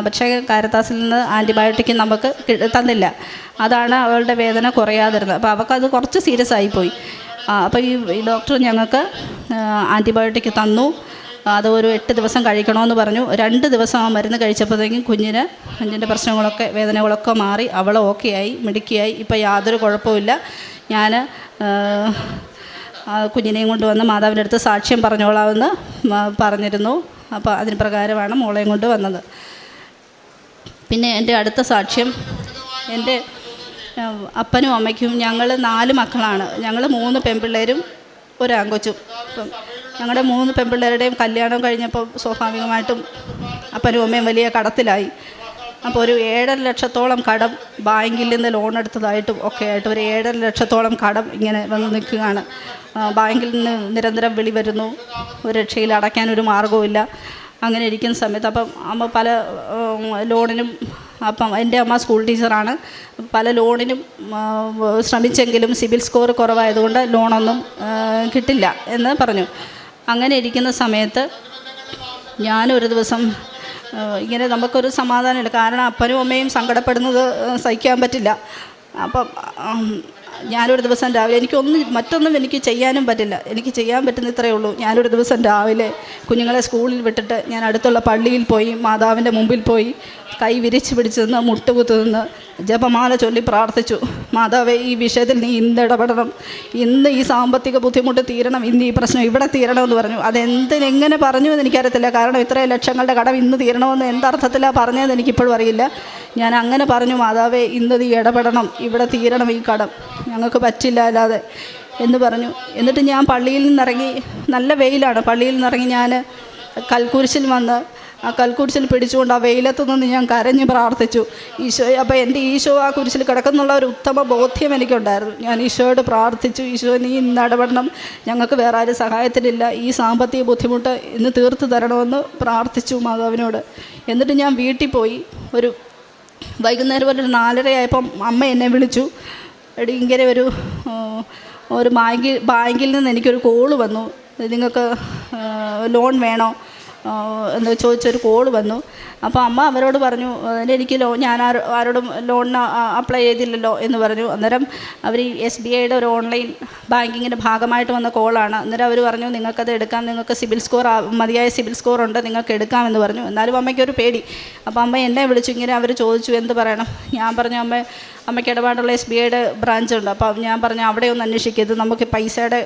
പക്ഷേ കാരിത്താസിൽ നിന്ന് ആൻറ്റിബയോട്ടിക് നമുക്ക് തന്നില്ല. അതാണ് അവളുടെ വേദന കുറയാതിരുന്നത്. അപ്പോൾ അവൾക്കത് കുറച്ച് സീരിയസ് ആയിപ്പോയി. അപ്പോൾ ഈ ഡോക്ടർ ഞങ്ങൾക്ക് ആൻറ്റിബയോട്ടിക് തന്നു. അത് ഒരു 8 ദിവസം കഴിക്കണമെന്ന് പറഞ്ഞു. 2 ദിവസം ആ മരുന്ന് കഴിച്ചപ്പോഴത്തേക്കും കുഞ്ഞിൻ്റെ പ്രശ്നങ്ങളൊക്കെ വേദനകളൊക്കെ മാറി, അവൾ ഓക്കെ ആയി, മിടുക്കിയായി. ഇപ്പോൾ യാതൊരു കുഴപ്പമില്ല. ഞാൻ കുഞ്ഞിനെയും കൊണ്ട് വന്ന് മാതാവിൻ്റെ അടുത്ത് സാക്ഷ്യം പറഞ്ഞോളാമെന്ന് പറഞ്ഞിരുന്നു. അപ്പോൾ അതിന് പ്രകാരമാണ് മോളെയും കൊണ്ട് വന്നത്. പിന്നെ എൻ്റെ അടുത്ത സാക്ഷ്യം, എൻ്റെ അപ്പനും അമ്മയ്ക്കും ഞങ്ങൾ 4 മക്കളാണ്. ഞങ്ങൾ 3 പെൺപിള്ളേരും ഒരു ആൺകൊച്ചും. അപ്പം ഞങ്ങളുടെ 3 പെൺപിള്ളേരുടെയും കല്യാണം കഴിഞ്ഞപ്പോൾ സ്വാഭാവികമായിട്ടും അപ്പനും അമ്മയും വലിയ കടത്തിലായി. അപ്പോൾ ഒരു 7.5 ലക്ഷത്തോളം കടം ബാങ്കിൽ നിന്ന് ലോൺ എടുത്തതായിട്ടും ഒക്കെ ആയിട്ട് ഒരു 7.5 ലക്ഷത്തോളം കടം ഇങ്ങനെ വന്ന് നിൽക്കുകയാണ്. ബാങ്കിൽ നിന്ന് നിരന്തരം വിളി വരുന്നു, ഒരു രക്ഷയിൽ അടയ്ക്കാനൊരു മാർഗവുമില്ല. അങ്ങനെ ഇരിക്കുന്ന സമയത്ത് അപ്പം അമ്മ പല ലോണിനും, അപ്പം എൻ്റെ അമ്മ സ്കൂൾ ടീച്ചറാണ്, പല ലോണിനും ശ്രമിച്ചെങ്കിലും സിബിൽ സ്കോർ കുറവായതുകൊണ്ട് ലോണൊന്നും കിട്ടില്ല എന്ന് പറഞ്ഞു. അങ്ങനെ ഇരിക്കുന്ന സമയത്ത് ഞാനൊരു ദിവസം ഇങ്ങനെ നമുക്കൊരു സമാധാനമില്ല. കാരണം അപ്പനും അമ്മയും സങ്കടപ്പെടുന്നത് സഹിക്കാൻ പറ്റില്ല. അപ്പം ഞാനൊരു ദിവസം രാവിലെ മറ്റൊന്നും എനിക്ക് ചെയ്യാനും പറ്റില്ല. എനിക്ക് ചെയ്യാൻ പറ്റുന്ന ഇത്രയേ ഉള്ളൂ. ഞാനൊരു ദിവസം രാവിലെ കുഞ്ഞുങ്ങളെ സ്കൂളിൽ വിട്ടിട്ട് ഞാൻ അടുത്തുള്ള പള്ളിയിൽ പോയി മാതാവിൻ്റെ മുമ്പിൽ പോയി കൈ വിരിച്ച് പിടിച്ച് നിന്ന് മുട്ടുകുത്തു നിന്ന് ജപമാല ചൊല്ലി പ്രാർത്ഥിച്ചു. മാതാവേ, ഈ വിഷയത്തിൽ നീ ഇന്ന് ഇടപെടണം, ഇന്ന് ഈ സാമ്പത്തിക ബുദ്ധിമുട്ട് തീരണം, ഇന്ന് ഈ പ്രശ്നം ഇവിടെ തീരണമെന്ന് പറഞ്ഞു. എങ്ങനെ പറഞ്ഞു എന്ന് എനിക്കറിയത്തില്ല. കാരണം ഇത്രയും ലക്ഷങ്ങളുടെ കടം ഇന്ന് തീരണമെന്ന് എന്തർത്ഥത്തിലാണ് പറഞ്ഞതെന്ന് എനിക്കിപ്പോഴും അറിയില്ല. ഞാൻ അങ്ങനെ പറഞ്ഞു, മാതാവേ ഇന്ന് നീ ഇടപെടണം, ഇവിടെ തീരണം ഈ കടം, ഞങ്ങൾക്ക് പറ്റില്ല അല്ലാതെ എന്ന് പറഞ്ഞു. എന്നിട്ട് ഞാൻ പള്ളിയിൽ നിന്നിറങ്ങി, നല്ല വെയിലാണ്, പള്ളിയിൽ നിന്നിറങ്ങി ഞാൻ കൽക്കുരിശിൽ വന്ന് ആ കൽക്കുരിശിൽ പിടിച്ചുകൊണ്ട് ആ വെയിലത്തു നിന്ന് ഞാൻ കരഞ്ഞ് പ്രാർത്ഥിച്ചു. ഈശോയെ, അപ്പോൾ എൻ്റെ ഈശോ ആ കുരിശിൽ കിടക്കുന്നുള്ള ഒരു ഉത്തമ ബോധ്യം എനിക്കുണ്ടായിരുന്നു. ഞാൻ ഈശോയോട് പ്രാർത്ഥിച്ചു, ഈശോ നീ ഇന്ന് ഇടപെടണം, ഞങ്ങൾക്ക് വേറെ ആരും സഹായത്തിനില്ല, ഈ സാമ്പത്തിക ബുദ്ധിമുട്ട് ഇന്ന് തീർത്ത് തരണമെന്ന് പ്രാർത്ഥിച്ചു മാതാവിനോട്. എന്നിട്ട് ഞാൻ വീട്ടിൽ പോയി. ഒരു വൈകുന്നേരം ഒരു 4:30 ആയപ്പം അമ്മ എന്നെ വിളിച്ചു. എടി, ഇങ്ങനെ ഒരു ബാങ്കിൽ നിന്ന് എനിക്കൊരു കോള് വന്നു, നിങ്ങൾക്ക് ലോൺ വേണോ എന്ന് ചോദിച്ചൊരു കോള് വന്നു. അപ്പോൾ അമ്മ അവരോട് പറഞ്ഞു, എനിക്ക് ഞാൻ ആരോടും ലോണിന് അപ്ലൈ ചെയ്തില്ലല്ലോ എന്ന് പറഞ്ഞു. അന്നേരം അവർ SBIയുടെ ഒരു ഓൺലൈൻ ബാങ്കിങ്ങിൻ്റെ ഭാഗമായിട്ട് വന്ന കോളാണ്. അന്നേരം അവർ പറഞ്ഞു, നിങ്ങൾക്കത് എടുക്കാം, നിങ്ങൾക്ക് മതിയായ സിബിൽ സ്കോർ ഉണ്ട്, നിങ്ങൾക്ക് എടുക്കാമെന്ന് പറഞ്ഞു. എന്നാലും അമ്മയ്ക്കൊരു പേടി. അപ്പോൾ അമ്മ എന്നെ വിളിച്ചു. ഇങ്ങനെ അവർ ചോദിച്ചു എന്ത് പറയണം. ഞാൻ പറഞ്ഞു, അമ്മയ്ക്ക് ഇടപാടുള്ള SBIയുടെ ബ്രാഞ്ചുണ്ട്, അപ്പോൾ ഞാൻ പറഞ്ഞു അവിടെ ഒന്ന് അന്വേഷിക്കരുത്, നമുക്ക് പൈസയുടെ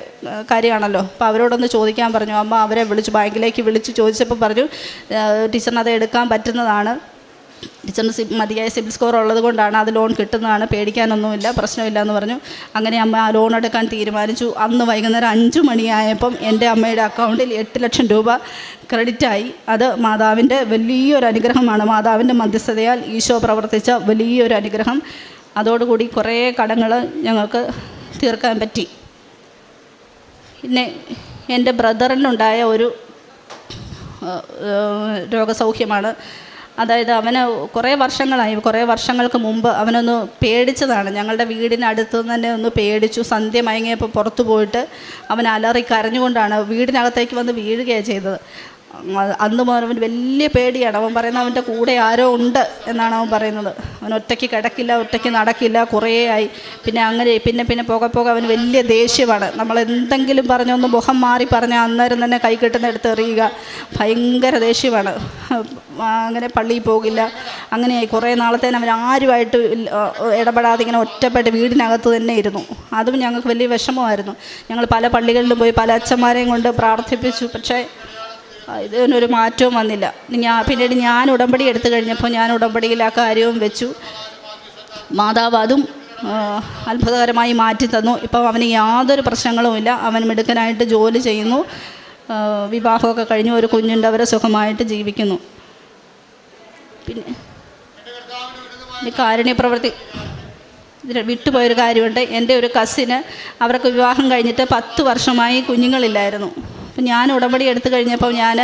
കാര്യമാണല്ലോ, അപ്പോൾ അവരോടൊന്ന് ചോദിക്കാൻ പറഞ്ഞു. അമ്മ അവരെ ബാങ്കിലേക്ക് വിളിച്ച് ചോദിച്ചപ്പോൾ പറഞ്ഞു, ടീച്ചറിന് അത് എടുക്കാൻ പറ്റുന്നതാണ്, ടീച്ചറിന് മതിയായ സിബിൽ സ്കോർ ഉള്ളത് കൊണ്ടാണ്, അത് ലോൺ കിട്ടുന്നതാണ്, പേടിക്കാനൊന്നുമില്ല, പ്രശ്നമില്ല എന്ന് പറഞ്ഞു. അങ്ങനെ അമ്മ ആ ലോൺ എടുക്കാൻ തീരുമാനിച്ചു. അന്ന് വൈകുന്നേരം 5 മണിയായപ്പം എൻ്റെ അമ്മയുടെ അക്കൗണ്ടിൽ 8 ലക്ഷം രൂപ ക്രെഡിറ്റായി. അത് മാതാവിൻ്റെ വലിയൊരു അനുഗ്രഹമാണ്. മാതാവിൻ്റെ മധ്യസ്ഥതയാൽ ഈശോ പ്രവർത്തിച്ച വലിയൊരു അനുഗ്രഹം. അതോടുകൂടി കുറേ കടങ്ങൾ ഞങ്ങൾക്ക് തീർക്കാൻ പറ്റി. പിന്നെ എൻ്റെ ബ്രദറിനുണ്ടായ ഒരു രോഗസൗഖ്യമാണ്. അതായത് അവന് കുറേ വർഷങ്ങൾക്ക് മുമ്പ് അവനൊന്ന് പേടിച്ചതാണ്. ഞങ്ങളുടെ വീടിനടുത്ത് തന്നെ ഒന്ന് പേടിച്ചു. സന്ധ്യ മയങ്ങിയപ്പോൾ പുറത്തു പോയിട്ട് അവൻ അലറി കരഞ്ഞുകൊണ്ടാണ് വീടിനകത്തേക്ക് വന്ന് വീഴുകയാണ് ചെയ്തത്. അന്ന് മുതൽ അവന് വലിയ പേടിയാണ്. അവൻ പറയുന്നത് അവൻ്റെ കൂടെ ആരോ ഉണ്ട് എന്നാണ് അവൻ പറയുന്നത്. അവൻ ഒറ്റയ്ക്ക് കിടക്കില്ല, ഒറ്റയ്ക്ക് നടക്കില്ല, കുറേ ആയി. പിന്നെ പോകെ അവന് വലിയ ദേഷ്യമാണ്. നമ്മൾ എന്തെങ്കിലും പറഞ്ഞൊന്ന് മുഖം മാറി പറഞ്ഞാൽ അന്നേരം തന്നെ കൈ കിട്ടുന്നെടുത്ത് എറിയുക, ഭയങ്കര ദേഷ്യമാണ്. അങ്ങനെ പള്ളിയിൽ പോകില്ല. അങ്ങനെയായി കുറേ നാളത്തേന് അവൻ ആരുമായിട്ട് ഇടപെടാതെ ഇങ്ങനെ ഒറ്റപ്പെട്ട് വീടിനകത്ത് തന്നെ ഇരുന്നു. അതും ഞങ്ങൾക്ക് വലിയ വിഷമമായിരുന്നു. ഞങ്ങൾ പല പള്ളികളിലും പോയി പല അച്ഛന്മാരെയും കൊണ്ട് പ്രാർത്ഥിപ്പിച്ചു. പക്ഷേ ഇതിനൊരു മാറ്റവും വന്നില്ല. പിന്നീട് ഞാൻ ഉടമ്പടി എടുത്തു കഴിഞ്ഞപ്പോൾ ഞാൻ ഉടമ്പടിയിൽ ആ കാര്യവും വെച്ചു. മാതാവ് അതും അത്ഭുതകരമായി മാറ്റി തന്നു. ഇപ്പം അവന് യാതൊരു പ്രശ്നങ്ങളുമില്ല. അവൻ മിടുക്കനായിട്ട് ജോലി ചെയ്യുന്നു, വിവാഹമൊക്കെ കഴിഞ്ഞു, ഒരു കുഞ്ഞുണ്ട്, അവരെ സുഖമായിട്ട് ജീവിക്കുന്നു. പിന്നെ കാരുണ്യ പ്രവൃത്തി വിട്ടുപോയൊരു കാര്യമുണ്ട്. എൻ്റെ ഒരു കസിന്, അവർക്ക് വിവാഹം കഴിഞ്ഞിട്ട് 10 വർഷമായി കുഞ്ഞുങ്ങളില്ലായിരുന്നു. അപ്പം ഞാൻ ഉടമ്പടി എടുത്തു കഴിഞ്ഞപ്പോൾ ഞാൻ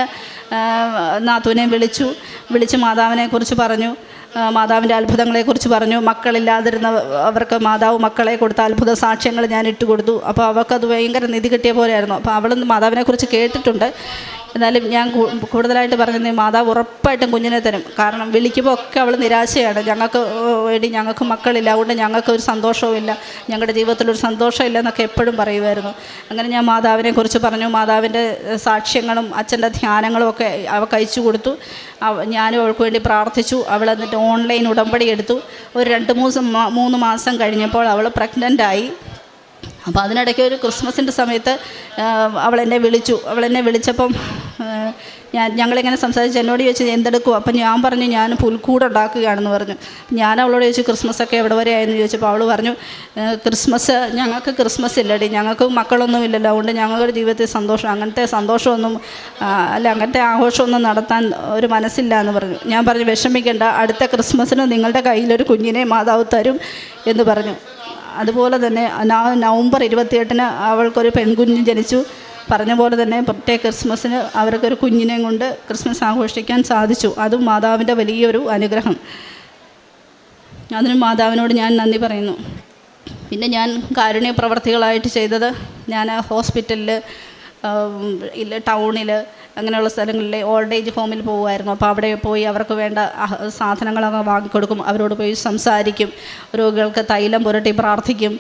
നാത്തൂനെ വിളിച്ച് മാതാവിനെക്കുറിച്ച് പറഞ്ഞു, മാതാവിൻ്റെ അത്ഭുതങ്ങളെക്കുറിച്ച് പറഞ്ഞു. മക്കളില്ലാതിരുന്ന അവർക്ക് മാതാവ് മക്കളെ കൊടുത്ത അത്ഭുത സാക്ഷ്യങ്ങൾ ഞാൻ ഇട്ടുകൊടുത്തു. അപ്പോൾ അവർക്കത് ഭയങ്കര നിധി കിട്ടിയ പോലെയായിരുന്നു. അപ്പോൾ അവൾ മാതാവിനെക്കുറിച്ച് കേട്ടിട്ടുണ്ട്. എന്നാലും ഞാൻ കൂടുതലായിട്ട് പറഞ്ഞത് മാതാവ് ഉറപ്പായിട്ടും കുഞ്ഞിനെ തരും. കാരണം വിളിക്കുമ്പോൾ ഒക്കെ അവൾ നിരാശയാണ്. ഞങ്ങൾക്ക് മക്കളില്ല, അതുകൊണ്ട് ഞങ്ങൾക്ക് ഒരു സന്തോഷവുമില്ല, ഞങ്ങളുടെ ജീവിതത്തിലൊരു സന്തോഷമില്ല എന്നൊക്കെ എപ്പോഴും പറയുമായിരുന്നു. അങ്ങനെ ഞാൻ മാതാവിനെക്കുറിച്ച് പറഞ്ഞു. മാതാവിൻ്റെ സാക്ഷ്യങ്ങളും അച്ഛൻ്റെ ധ്യാനങ്ങളും ഒക്കെ അവൾക്ക് അയച്ചു കൊടുത്തു. ഞാനും അവൾക്ക് വേണ്ടി പ്രാർത്ഥിച്ചു. അവൾ എന്നിട്ട് ഓൺലൈൻ ഉടമ്പടി എടുത്തു. ഒരു 2-3 മാസം കഴിഞ്ഞപ്പോൾ അവൾ പ്രഗ്നൻ്റായി. അപ്പോൾ അതിനിടയ്ക്ക് ഒരു ക്രിസ്മസിൻ്റെ സമയത്ത് അവൾ എന്നെ വിളിച്ചപ്പം ഞങ്ങളിങ്ങനെ സംസാരിച്ച് എന്നോട് ചോദിച്ചു എന്തെടുക്കും. അപ്പം ഞാൻ പറഞ്ഞു ഞാൻ പുൽക്കൂട് ഉണ്ടാക്കുകയാണെന്ന് പറഞ്ഞു. ഞാൻ അവളോട് ചോദിച്ചു ക്രിസ്മസൊക്കെ എവിടെ വരെ ആയെന്ന് ചോദിച്ചപ്പോൾ അവൾ പറഞ്ഞു ഞങ്ങൾക്ക് ക്രിസ്മസ് ഇല്ലടി, ഞങ്ങൾക്ക് മക്കളൊന്നും ഇല്ലല്ലോ, അതുകൊണ്ട് ഞങ്ങളുടെ ജീവിതത്തിൽ അങ്ങനത്തെ സന്തോഷമൊന്നും അങ്ങനത്തെ ആഘോഷമൊന്നും നടത്താൻ ഒരു മനസ്സില്ല എന്ന് പറഞ്ഞു. ഞാൻ പറഞ്ഞു വിഷമിക്കേണ്ട, അടുത്ത ക്രിസ്മസിന് നിങ്ങളുടെ കയ്യിലൊരു കുഞ്ഞിനെ മാതാവ് തരും എന്ന് പറഞ്ഞു. അതുപോലെ തന്നെ നവംബർ 28-ന് അവൾക്കൊരു പെൺകുഞ്ഞ് ജനിച്ചു. പറഞ്ഞ പോലെ തന്നെ പ്രത്യേക ക്രിസ്മസിന് അവർക്കൊരു കുഞ്ഞിനെയും കൊണ്ട് ക്രിസ്മസ് ആഘോഷിക്കാൻ സാധിച്ചു. അതും മാതാവിൻ്റെ വലിയൊരു അനുഗ്രഹം. അതിനും മാതാവിനോട് ഞാൻ നന്ദി പറയുന്നു. പിന്നെ ഞാൻ കാരുണ്യ പ്രവർത്തികളായിട്ട് ചെയ്തത്, ഞാൻ ഹോസ്പിറ്റലിൽ ടൗണിൽ അങ്ങനെയുള്ള സ്ഥലങ്ങളിൽ ഓൾഡ് ഏജ് ഹോമിൽ പോകുമായിരുന്നു. അപ്പോൾ അവിടെ പോയി അവർക്ക് വേണ്ട സാധനങ്ങളൊക്കെ വാങ്ങിക്കൊടുക്കും, അവരോട് പോയി സംസാരിക്കും, രോഗികൾക്ക് തൈലം പുരട്ടി പ്രാർത്ഥിക്കും.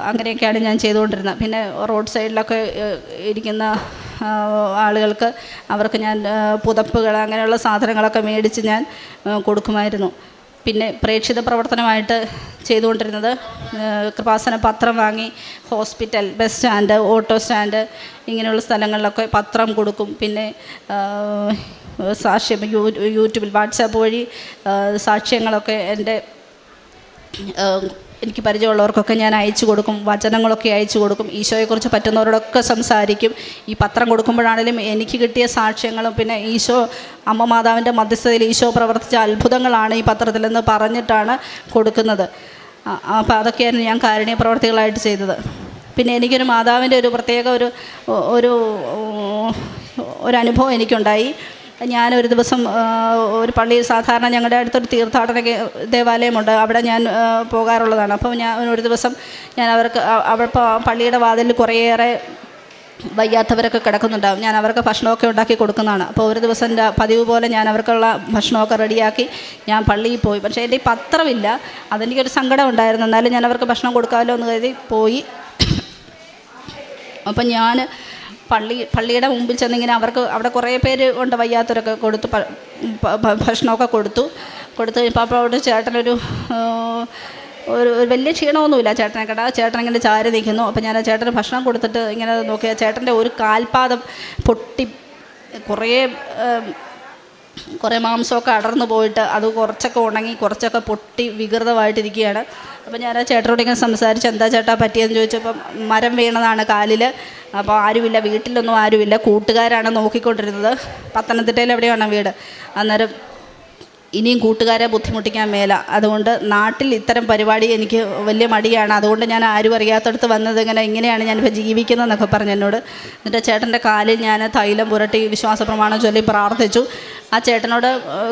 അങ്ങനെയൊക്കെയാണ് ഞാൻ ചെയ്തുകൊണ്ടിരുന്നത്. പിന്നെ റോഡ് സൈഡിലൊക്കെ ഇരിക്കുന്ന ആളുകൾക്ക് അവർക്ക് ഞാൻ പുതപ്പുകൾ അങ്ങനെയുള്ള സാധനങ്ങളൊക്കെ മേടിച്ച് ഞാൻ കൊടുക്കുമായിരുന്നു. പിന്നെ പ്രേക്ഷിത പ്രവർത്തനമായിട്ട് ചെയ്തുകൊണ്ടിരുന്നത് കൃപാസന പത്രം വാങ്ങി hospital, bus stand, auto stand ഇങ്ങനെയുള്ള സ്ഥലങ്ങളിലൊക്കെ പത്രം കൊടുക്കും. പിന്നെ സാക്ഷ്യം യൂട്യൂബിൽ വാട്സാപ്പ് വഴി സാക്ഷ്യങ്ങളൊക്കെ എനിക്ക് പരിചയമുള്ളവർക്കൊക്കെ ഞാൻ അയച്ചു കൊടുക്കും, വചനങ്ങളൊക്കെ അയച്ചു കൊടുക്കും. ഈശോയെക്കുറിച്ച് പറ്റുന്നവരോടൊക്കെ സംസാരിക്കും. ഈ പത്രം കൊടുക്കുമ്പോഴാണെങ്കിലും എനിക്ക് കിട്ടിയ സാക്ഷ്യങ്ങളും പിന്നെ ഈശോ അമ്മ മാതാവിൻ്റെ മധ്യസ്ഥതയിൽ ഈശോ പ്രവർത്തിച്ച അത്ഭുതങ്ങളാണ് ഈ പത്രത്തിലെന്ന് പറഞ്ഞിട്ടാണ് കൊടുക്കുന്നത്. അപ്പോൾ അതൊക്കെയായിരുന്നു ഞാൻ കാരുണ്യ പ്രവർത്തികളായിട്ട് ചെയ്തത്. പിന്നെ എനിക്കൊരു മാതാവിൻ്റെ ഒരു പ്രത്യേക ഒരു അനുഭവം എനിക്കുണ്ടായി. ഞാനൊരു ദിവസം ഒരു പള്ളിയിൽ, സാധാരണ ഞങ്ങളുടെ അടുത്തൊരു തീർത്ഥാടന ദേവാലയമുണ്ട്, അവിടെ ഞാൻ പോകാറുള്ളതാണ്. അപ്പോൾ ഒരു ദിവസം ഞാൻ അവിടെ പള്ളിയുടെ വാതിലിൽ കുറേയേറെ വയ്യാത്തവരൊക്കെ കിടക്കുന്നുണ്ടാവും. ഞാൻ അവർക്ക് ഭക്ഷണമൊക്കെ ഉണ്ടാക്കി കൊടുക്കുന്നതാണ്. അപ്പോൾ ഒരു ദിവസം എൻ്റെ പതിവ് പോലെ ഞാൻ അവർക്കുള്ള ഭക്ഷണമൊക്കെ റെഡിയാക്കി ഞാൻ പള്ളിയിൽ പോയി. പക്ഷേ എൻ്റെ ഈ പത്രമില്ല, അതെനിക്കൊരു സങ്കടം ഉണ്ടായിരുന്നു. എന്നാലും ഞാൻ അവർക്ക് ഭക്ഷണം കൊടുക്കാമല്ലോ എന്ന് കരുതി പോയി. അപ്പം ഞാൻ പള്ളിയുടെ മുമ്പിൽ ചെന്നിങ്ങനെ അവർക്ക് അവിടെ കുറേ പേര് ഉണ്ട്, വയ്യാത്തവരൊക്കെ കൊടുത്തു ഭക്ഷണമൊക്കെ കൊടുത്തു ഇപ്പോൾ അവിടെ ചേട്ടനൊരു വലിയ ക്ഷീണമൊന്നുമില്ല ചേട്ടനെ കേട്ടാ. ചേട്ടൻ ഇങ്ങനെ ചാരി നിൽക്കുന്നു. അപ്പോൾ ഞാൻ ആ ചേട്ടന് ഭക്ഷണം കൊടുത്തിട്ട് ഇങ്ങനെ നോക്കിയാൽ ചേട്ടൻ്റെ ഒരു കാൽപാദം പൊട്ടി കുറേ മാംസമൊക്കെ അടർന്നു പോയിട്ട് അത് കുറച്ചൊക്കെ ഉണങ്ങി കുറച്ചൊക്കെ പൊട്ടി വികൃതമായിട്ടിരിക്കുകയാണ്. അപ്പോൾ ഞാൻ ആ ചേട്ടനോട് ഇങ്ങനെ സംസാരിച്ച് എന്താ ചേട്ടാ പറ്റിയെന്ന് ചോദിച്ചപ്പം മരം വീണതാണ് കാലിൽ. അപ്പോൾ ആരുമില്ല, വീട്ടിലൊന്നും ആരുമില്ല, കൂട്ടുകാരാണ് നോക്കിക്കൊണ്ടിരുന്നത്. പത്തനംതിട്ടയിൽ എവിടെയാണ് വീട്. അന്നേരം ഇനിയും കൂട്ടുകാരെ ബുദ്ധിമുട്ടിക്കാൻ മേല, അതുകൊണ്ട് നാട്ടിൽ ഇത്തരം പരിപാടി എനിക്ക് വലിയ മടിയാണ്, അതുകൊണ്ട് ഞാൻ ആരും അറിയാത്തടുത്ത് വന്നത് ഇങ്ങനെയാണ് ഞാനിപ്പോൾ ജീവിക്കുന്നതെന്നൊക്കെ പറഞ്ഞു എന്നോട്. എന്നിട്ട് ചേട്ടൻ്റെ കാലിൽ ഞാൻ തൈലം പുരട്ടി വിശ്വാസ പ്രമാണം ചൊല്ലി പ്രാർത്ഥിച്ചു. ആ ചേട്ടനോട്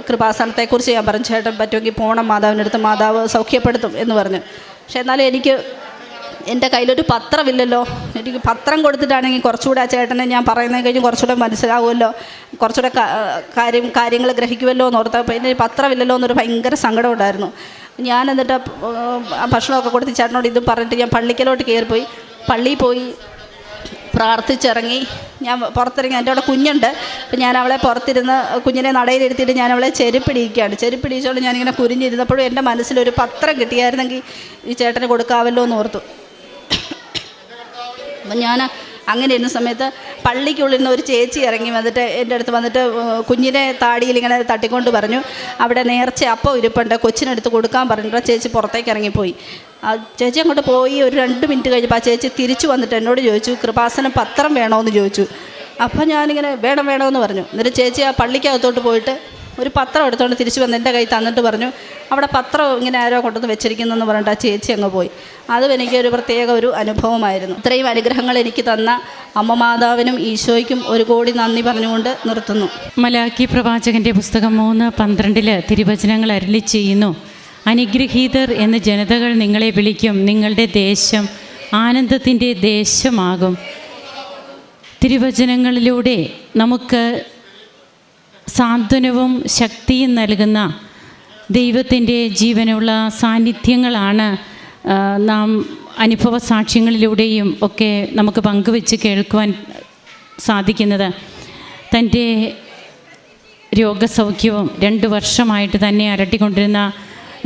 കൃപാസനത്തെക്കുറിച്ച് ഞാൻ പറഞ്ഞു, ചേട്ടൻ പറ്റുമെങ്കിൽ പോകണം മാതാവിനടുത്ത്, മാതാവ് സൗഖ്യപ്പെടുത്തും എന്ന് പറഞ്ഞു. പക്ഷേ എന്നാലും എൻ്റെ കയ്യിലൊരു പത്രമില്ലല്ലോ. എനിക്ക് പത്രം കൊടുത്തിട്ടാണെങ്കിൽ കുറച്ചുകൂടെ ആ ചേട്ടനെ ഞാൻ പറയുന്നത് കഴിഞ്ഞ് കുറച്ചുകൂടെ മനസ്സിലാവുമല്ലോ, കുറച്ചുകൂടെ കാര്യങ്ങൾ ഗ്രഹിക്കുമല്ലോ എന്ന് ഓർത്തപ്പോൾ എൻ്റെ പത്രമില്ലല്ലോ എന്നൊരു ഭയങ്കര സങ്കടം ഉണ്ടായിരുന്നു. ഞാൻ എന്നിട്ട് ഭക്ഷണമൊക്കെ കൊടുത്ത് ചേട്ടനോട് ഇതും പറഞ്ഞിട്ട് ഞാൻ പള്ളിക്കലോട്ട് കയറിപ്പോയി. പള്ളിയിൽ പോയി പ്രാർത്ഥിച്ചിറങ്ങി. ഞാൻ പുറത്തിറങ്ങി, എൻ്റെ അവിടെ കുഞ്ഞുണ്ട്. അപ്പം ഞാൻ അവളെ പുറത്തിരുന്ന് കുഞ്ഞിനെ നടയിലിരുത്തിയിട്ട് ഞാൻ അവളെ ചെരുപ്പിടിച്ചുകൊണ്ട് ഞാനിങ്ങനെ കുരിഞ്ഞിരുന്നപ്പോഴും എൻ്റെ മനസ്സിലൊരു പത്രം കിട്ടിയായിരുന്നെങ്കിൽ ഈ ചേട്ടന് കൊടുക്കാമല്ലോ എന്ന് ഓർത്തു. അപ്പം ഞാൻ അങ്ങനെ ഇരുന്ന സമയത്ത് പള്ളിക്കുള്ളിൽ നിന്ന് ഒരു ചേച്ചി ഇറങ്ങി വന്നിട്ട് എൻ്റെ അടുത്ത് വന്നിട്ട് കുഞ്ഞിനെ താടിയിൽ ഇങ്ങനെ തട്ടിക്കൊണ്ട് പറഞ്ഞു, അവിടെ നേർച്ച അപ്പം ഇരിപ്പുണ്ട്, കൊച്ചിനെടുത്ത് കൊടുക്കാൻ പറഞ്ഞിട്ട് ചേച്ചി പുറത്തേക്ക് ഇറങ്ങിപ്പോയി. ആ ചേച്ചി അങ്ങോട്ട് പോയി ഒരു 2 മിനിറ്റ് കഴിഞ്ഞപ്പോൾ ആ ചേച്ചി തിരിച്ചു വന്നിട്ട് എന്നോട് ചോദിച്ചു, കൃപാസനം പത്രം വേണമെന്ന് ചോദിച്ചു. അപ്പം ഞാനിങ്ങനെ വേണമെന്ന് പറഞ്ഞു. എന്നിട്ട് ചേച്ചി ആ പള്ളിക്കകത്തോട്ട് പോയിട്ട് ഒരു പത്രം എടുത്തുകൊണ്ട് തിരിച്ചു വന്ന് എൻ്റെ കൈ തന്നിട്ട് പറഞ്ഞു, അവിടെ പത്രം ഇങ്ങനെ ആരോ കൊണ്ടുവന്ന് വെച്ചിരിക്കുന്നെന്ന് പറഞ്ഞിട്ട് ആ ചേച്ചി അങ്ങ് പോയി. അതും എനിക്കൊരു പ്രത്യേക ഒരു അനുഭവമായിരുന്നു. ഇത്രയും അനുഗ്രഹങ്ങൾ എനിക്ക് തന്ന അമ്മ മാതാവിനും ഈശോയ്ക്കും 1 കോടി നന്ദി പറഞ്ഞുകൊണ്ട് നിർത്തുന്നു. മലാക്കി പ്രവാചകൻ്റെ പുസ്തകം 3:12 തിരുവചനങ്ങൾ അരുളി ചെയ്യുന്നു, അനുഗ്രഹീതർ എന്ന് ജനതകൾ നിങ്ങളെ വിളിക്കും, നിങ്ങളുടെ ദേശം ആനന്ദത്തിൻ്റെ ദേശമാകും. തിരുവചനങ്ങളിലൂടെ നമുക്ക് സാന്ത്വനവും ശക്തിയും നൽകുന്ന ദൈവത്തിൻ്റെ ജീവനുള്ള സാന്നിധ്യങ്ങളാണ് നാം അനുഭവ സാക്ഷ്യങ്ങളിലൂടെയും ഒക്കെ നമുക്ക് പങ്കുവെച്ച് കേൾക്കുവാൻ സാധിക്കുന്നത്. തൻ്റെ രോഗസൗഖ്യവും 2 വർഷമായിട്ട് തന്നെ അലട്ടിക്കൊണ്ടിരുന്ന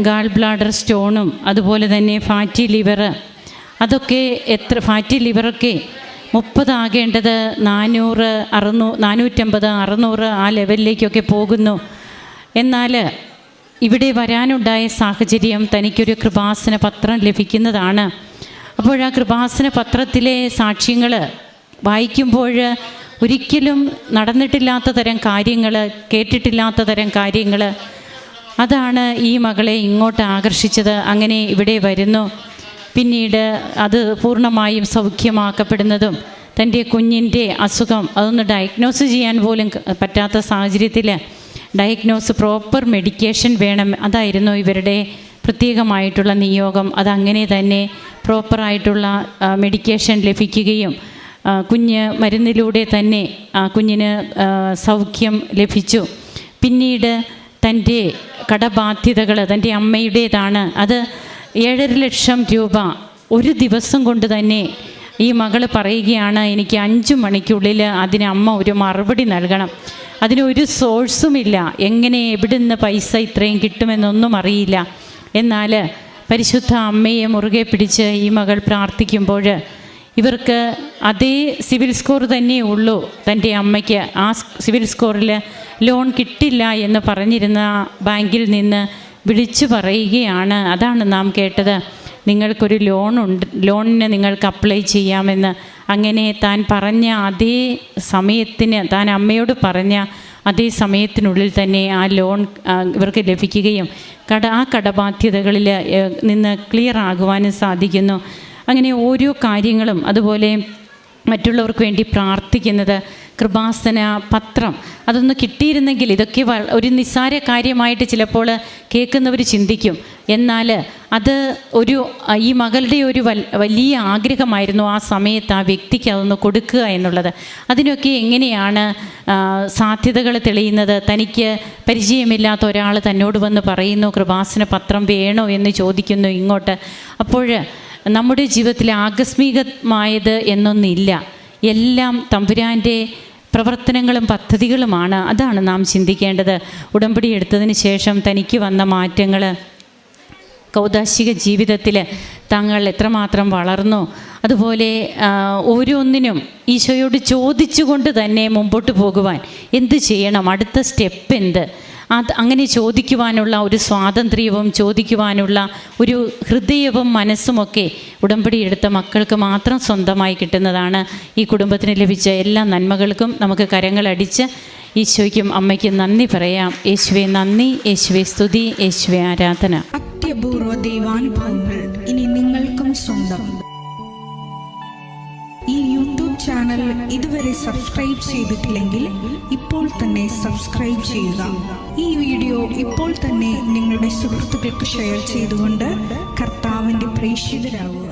ഗാൾ ബ്ലാഡർ സ്റ്റോണും അതുപോലെ തന്നെ ഫാറ്റി ലിവർ, അതൊക്കെ ഫാറ്റി ലിവറൊക്കെ 30 ആകേണ്ടത് 400, 450, 600 ആ ലെവലിലേക്കൊക്കെ പോകുന്നു. എന്നാൽ ഇവിടെ വരാനുണ്ടായ സാഹചര്യം തനിക്കൊരു കൃപാസന പത്രം ലഭിക്കുന്നതാണ്. അപ്പോൾ ആ കൃപാസന പത്രത്തിലെ സാക്ഷ്യങ്ങൾ വായിക്കുമ്പോൾ ഒരിക്കലും നടന്നിട്ടില്ലാത്ത തരം കാര്യങ്ങൾ, കേട്ടിട്ടില്ലാത്ത തരം കാര്യങ്ങൾ, അതാണ് ഈ മകളെ ഇങ്ങോട്ട് ആകർഷിച്ചത്. അങ്ങനെ ഇവിടെ വരുന്നു. പിന്നീട് അത് പൂർണ്ണമായും സൗഖ്യമാക്കപ്പെടുന്നതും തൻ്റെ കുഞ്ഞിൻ്റെ അസുഖം അതൊന്ന് ഡയഗ്നോസ് ചെയ്യാൻ പോലും പറ്റാത്ത സാഹചര്യത്തിൽ പ്രോപ്പർ മെഡിക്കേഷൻ വേണം, അതായിരുന്നു ഇവരുടെ പ്രത്യേകമായിട്ടുള്ള നിയോഗം. അതങ്ങനെ തന്നെ പ്രോപ്പറായിട്ടുള്ള മെഡിക്കേഷൻ ലഭിക്കുകയും കുഞ്ഞ് മരുന്നിലൂടെ തന്നെ കുഞ്ഞിന് സൗഖ്യം ലഭിച്ചു. പിന്നീട് തൻ്റെ കടബാധ്യതകൾ തൻ്റെ അമ്മയുടേതാണ്. അത് 7.5 ലക്ഷം രൂപ ഒരു ദിവസം കൊണ്ട് തന്നെ ഈ മകൾ പറയുകയാണ്, എനിക്ക് 5 മണിക്കുള്ളിൽ അതിന് അമ്മ ഒരു മറുപടി നൽകണം. അതിനൊരു സോഴ്സുമില്ല, എങ്ങനെ എവിടുന്ന് പൈസ ഇത്രയും കിട്ടുമെന്നൊന്നും അറിയില്ല. എന്നാൽ പരിശുദ്ധ അമ്മയെ മുറുകെ പിടിച്ച് ഈ മകൾ പ്രാർത്ഥിക്കുമ്പോൾ ഇവർക്ക് അതേ സിവിൽ സ്കോർ തന്നെ ഉള്ളൂ. തൻ്റെ അമ്മയ്ക്ക് ആ സിവിൽ സ്കോറിൽ ലോൺ കിട്ടില്ല എന്ന് പറഞ്ഞിരുന്ന ബാങ്കിൽ നിന്ന് വിളിച്ചു പറയുകയാണ്, അതാണ് നാം കേട്ടത്, നിങ്ങൾക്കൊരു ലോണിന് നിങ്ങൾക്ക് അപ്ലൈ ചെയ്യാമെന്ന്. അങ്ങനെ താൻ പറഞ്ഞ അതേ സമയത്തിന്, താൻ അമ്മയോട് പറഞ്ഞ അതേ സമയത്തിനുള്ളിൽ തന്നെ ആ ലോൺ ഇവർക്ക് ലഭിക്കുകയും ആ കടബാധ്യതകളിൽ നിന്ന് ക്ലിയർ ആകുവാനും സാധിക്കുന്നു. അങ്ങനെ ഓരോ കാര്യങ്ങളും, അതുപോലെ മറ്റുള്ളവർക്ക് വേണ്ടി പ്രാർത്ഥിക്കുന്നത്, കൃപാസന പത്രം അതൊന്ന് കിട്ടിയിരുന്നെങ്കിൽ, ഇതൊക്കെ ഒരു നിസ്സാര കാര്യമായിട്ട് ചിലപ്പോൾ കേൾക്കുന്നവർ ചിന്തിക്കും. എന്നാൽ അത് ഈ മകളുടെ ഒരു വലിയ ആഗ്രഹമായിരുന്നു ആ സമയത്ത് ആ വ്യക്തിക്ക് അതൊന്ന് കൊടുക്കുക എന്നുള്ളത്. അതിനൊക്കെ എങ്ങനെയാണ് സാധ്യതകൾ തെളിയുന്നത്? തനിക്ക് പരിചയമില്ലാത്ത ഒരാൾ തന്നോട് വന്ന് പറയുന്നു കൃപാസന പത്രം വേണോ എന്ന് ചോദിക്കുന്നു ഇങ്ങോട്ട്. അപ്പോൾ നമ്മുടെ ജീവിതത്തിൽ ആകസ്മികമായത് എന്നൊന്നില്ല, എല്ലാം തമ്പുരാൻ്റെ പ്രവർത്തനങ്ങളും പദ്ധതികളുമാണ്. അതാണ് നാം ചിന്തിക്കേണ്ടത്. ഉടമ്പടി എടുത്തതിന് ശേഷം തനിക്ക് വന്ന മാറ്റങ്ങൾ, കൗദാശിക ജീവിതത്തിൽ താങ്കൾ എത്രമാത്രം വളർന്നു, അതുപോലെ ഓരോന്നിനും ഈശോയോട് ചോദിച്ചുകൊണ്ട് തന്നെ മുമ്പോട്ട് പോകുവാൻ എന്ത് ചെയ്യണം, അടുത്ത സ്റ്റെപ്പ് എന്ത്, അങ്ങനെ ചോദിക്കുവാനുള്ള ഒരു സ്വാതന്ത്ര്യവും ചോദിക്കുവാനുള്ള ഒരു ഹൃദയവും മനസ്സുമൊക്കെ ഉടമ്പടി എടുത്ത മക്കൾക്ക് മാത്രം സ്വന്തമായി കിട്ടുന്നതാണ്. ഈ കുടുംബത്തിന് ലഭിച്ച എല്ലാ നന്മകൾക്കും നമുക്ക് കരങ്ങളടിച്ച് ഈശോയ്ക്കും അമ്മയ്ക്കും നന്ദി പറയാം. യേശുവേ നന്ദി, യേശുവേ സ്തുതി, യേശുവേ ആരാധന. അത്യപൂർവ ദൈവാനുഭവങ്ങൾ ഇനി നിങ്ങൾക്കും സ്വന്തം. ഈ യൂട്യൂബ് ചാനൽ ഇതുവരെ സബ്സ്ക്രൈബ് ചെയ്തിട്ടില്ലെങ്കിൽ ഇപ്പോൾ തന്നെ സബ്സ്ക്രൈബ് ചെയ്യുക. ഈ വീഡിയോ ഇപ്പോൾ തന്നെ നിങ്ങളുടെ സുഹൃത്തുക്കൾക്ക് ഷെയർ ചെയ്തുകൊണ്ട് കർത്താവിൻ്റെ പ്രേക്ഷിതരാകുക.